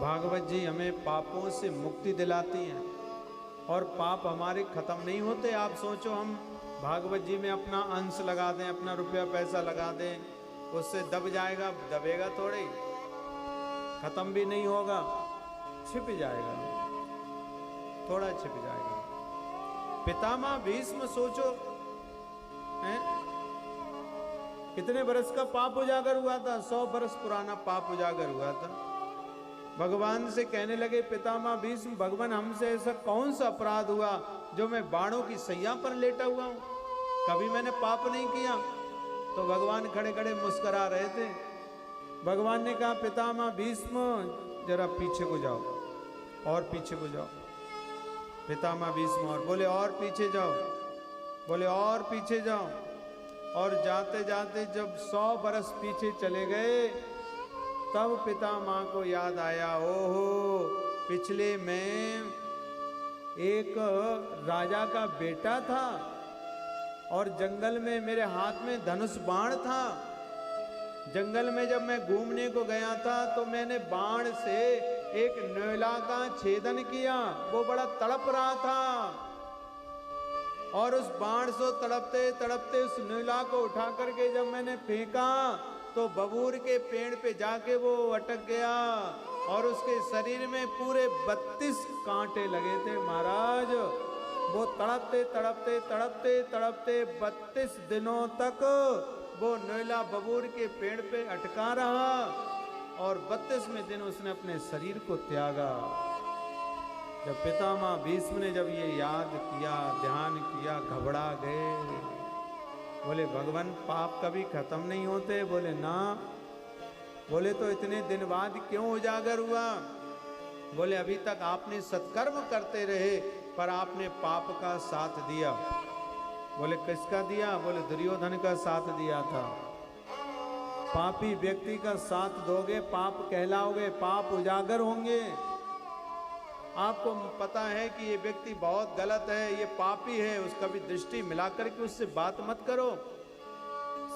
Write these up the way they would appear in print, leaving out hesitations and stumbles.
भागवत जी हमें पापों से मुक्ति दिलाती हैं और पाप हमारे खत्म नहीं होते। आप सोचो हम भागवत जी में अपना अंश लगा दें, अपना रुपया पैसा लगा दें, उससे दब जाएगा? दबेगा थोड़े ही, खत्म भी नहीं होगा, छिप जाएगा, थोड़ा छिप जाएगा। पितामह भीष्म सोचो हैं? कितने बरस का पाप उजागर हुआ था? 100 बरस पुराना पाप उजागर हुआ था। भगवान से कहने लगे पितामह भीष्म, भगवान हमसे ऐसा कौन सा अपराध हुआ जो मैं बाणों की सैया पर लेटा हुआ हूं? कभी मैंने पाप नहीं किया। तो भगवान खड़े खड़े मुस्कुरा रहे थे। भगवान ने कहा पितामह भीष्म जरा पीछे को जाओ, और पीछे को जाओ। पितामह भीष्म और बोले और पीछे जाओ, बोले और पीछे जाओ। और जाते जाते जब 100 बरस पीछे चले गए तब पितामह को याद आया, ओहो पिछले में एक राजा का बेटा था और जंगल में मेरे हाथ में धनुष बाण था। जंगल में जब मैं घूमने को गया था तो मैंने बाण से एक न्योला का छेदन किया, वो बड़ा तड़प रहा था और उस बाण से तड़पते तड़पते उस न्योला को उठा करके जब मैंने फेंका तो बबूर के पेड़ पे जाके वो अटक गया और उसके शरीर में पूरे 32 कांटे लगे थे महाराज। वो तड़पते तड़पते तड़पते तड़पते 32 दिनों तक वो न्योला बबूर के पेड़ पे अटका रहा और 32वें दिन उसने अपने शरीर को त्यागा। जब पितामह भीष्म ने जब ये याद किया, ध्यान किया, घबरा गए। बोले भगवान पाप कभी खत्म नहीं होते? बोले ना। बोले तो इतने दिन बाद क्यों उजागर हुआ? बोले अभी तक आपने सत्कर्म करते रहे पर आपने पाप का साथ दिया। बोले किसका दिया? बोले दुर्योधन का साथ दिया था। पापी व्यक्ति का साथ दोगे पाप कहलाओगे, पाप उजागर होंगे। आपको पता है कि ये व्यक्ति बहुत गलत है, ये पापी है, उसका भी दृष्टि मिलाकर के उससे बात मत करो।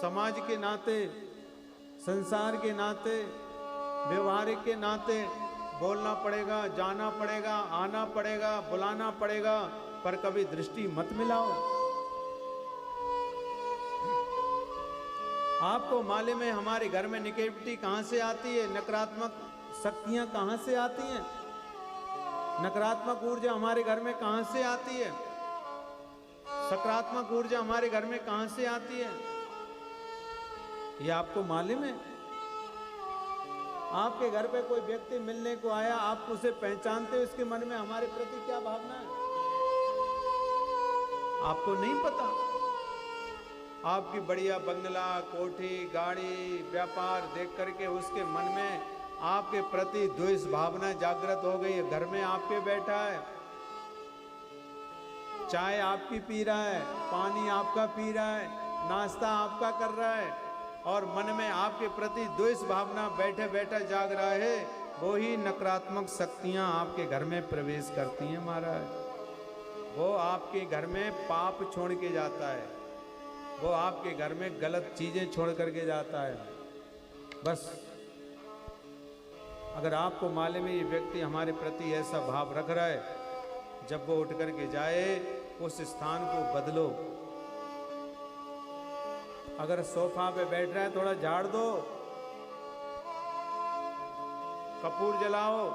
समाज के नाते, संसार के नाते, व्यवहारिक के नाते बोलना पड़ेगा, जाना पड़ेगा, आना पड़ेगा, बुलाना पड़ेगा, पर कभी दृष्टि मत मिलाओ। आपको मालूम है हमारे घर में नेगेटिविटी कहां से आती है? नकारात्मक शक्तियां कहां से आती हैं? नकारात्मक ऊर्जा हमारे घर में कहां से आती है? सकारात्मक ऊर्जा हमारे घर में कहां से आती है? ये आपको मालूम है? आपके घर पे कोई व्यक्ति मिलने को आया, आप उसे पहचानते हो, इसके मन में हमारे प्रति क्या भावना है? आपको नहीं पता। आपकी बढ़िया बंगला, कोठी, गाड़ी, व्यापार देख करके उसके मन में आपके प्रति द्वेष भावना जागृत हो गई है। घर में आपके बैठा है, चाय आपकी पी रहा है, पानी आपका पी रहा है, नाश्ता आपका कर रहा है और मन में आपके प्रति द्वेष भावना बैठे बैठे जाग रहा है। वो ही नकारात्मक शक्तियां आपके घर में प्रवेश करती हैं महाराज। वो आपके घर में पाप छोड़ के जाता है, वो आपके घर में गलत चीजें छोड़ करके जाता है। बस अगर आपको मालूम है ये व्यक्ति हमारे प्रति ऐसा भाव रख रहा है, जब वो उठ करके जाए उस स्थान को बदलो। अगर सोफा पे बैठ रहा है थोड़ा झाड़ दो, कपूर जलाओ,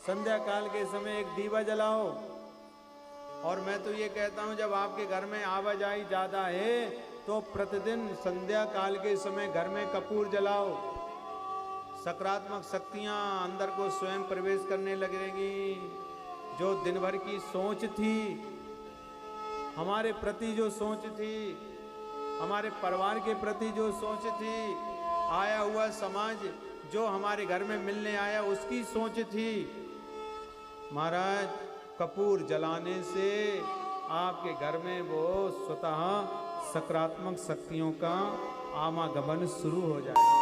संध्या काल के समय एक दीवा जलाओ। और मैं तो ये कहता हूं जब आपके घर में आवाजाही ज्यादा है तो प्रतिदिन संध्या काल के समय घर में कपूर जलाओ। सकारात्मक शक्तियां अंदर को स्वयं प्रवेश करने लगेंगी। जो दिन भर की सोच थी हमारे प्रति, जो सोच थी हमारे परिवार के प्रति, जो सोच थी, आया हुआ समाज जो हमारे घर में मिलने आया उसकी सोच थी, महाराज कपूर जलाने से आपके घर में वो स्वतः सकारात्मक शक्तियों का आवागमन शुरू हो जाए।